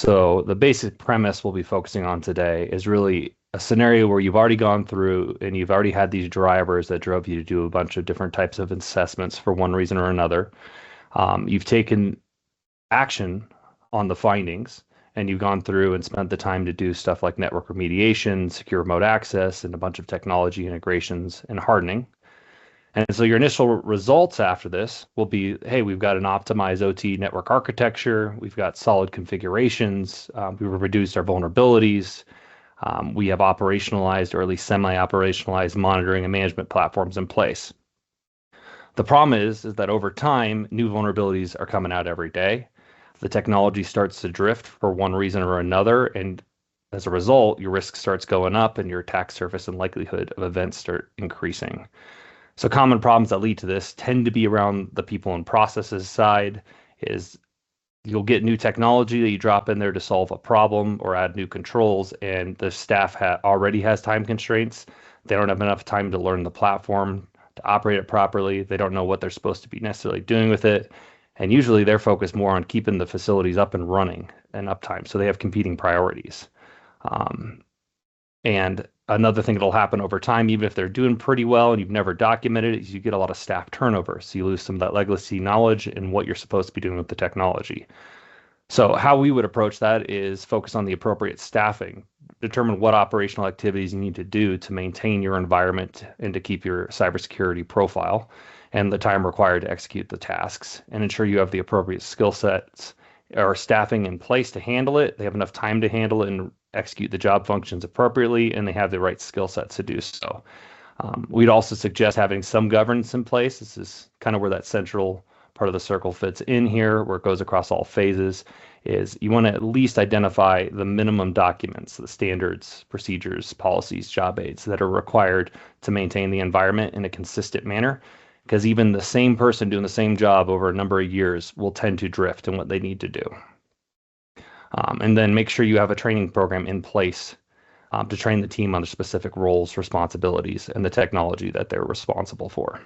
So the basic premise we'll be focusing on today is really a scenario where you've already gone through and you've already had these drivers that drove you to do a bunch of different types of assessments for one reason or another. You've taken action on the findings and you've gone through and spent the time to do stuff like network remediation, secure remote access, and a bunch of technology integrations and hardening. And so your initial results after this will be, hey, we've got an optimized OT network architecture. We've got solid configurations. We've reduced our vulnerabilities. We have operationalized or at least semi-operationalized monitoring and management platforms in place. The problem is that over time, new vulnerabilities are coming out every day. The technology starts to drift for one reason or another. And as a result, your risk starts going up and your attack surface and likelihood of events start increasing. So common problems that lead to this tend to be around the people and processes side. Is you'll get new technology that you drop in there to solve a problem or add new controls, and the staff already has time constraints. They don't have enough time to learn the platform, to operate it properly. They don't know what they're supposed to be necessarily doing with it. And usually they're focused more on keeping the facilities up and running and uptime. So they have competing priorities. And another thing that'll happen over time, even if they're doing pretty well and you've never documented it, is you get a lot of staff turnover. So you lose some of that legacy knowledge and what you're supposed to be doing with the technology. So how we would approach that is focus on the appropriate staffing, determine what operational activities you need to do to maintain your environment and to keep your cybersecurity profile and the time required to execute the tasks, and ensure you have the appropriate skill sets or staffing in place to handle it. They have enough time to handle it and execute the job functions appropriately, and they have the right skill sets to do so. We'd also suggest having some governance in place. This is kind of where that central part of the circle fits in here, where it goes across all phases, is you want to at least identify the minimum documents, the standards, procedures, policies, job aids that are required to maintain the environment in a consistent manner. Because even the same person doing the same job over a number of years will tend to drift in what they need to do. And then make sure you have a training program in place to train the team on the specific roles, responsibilities, and the technology that they're responsible for.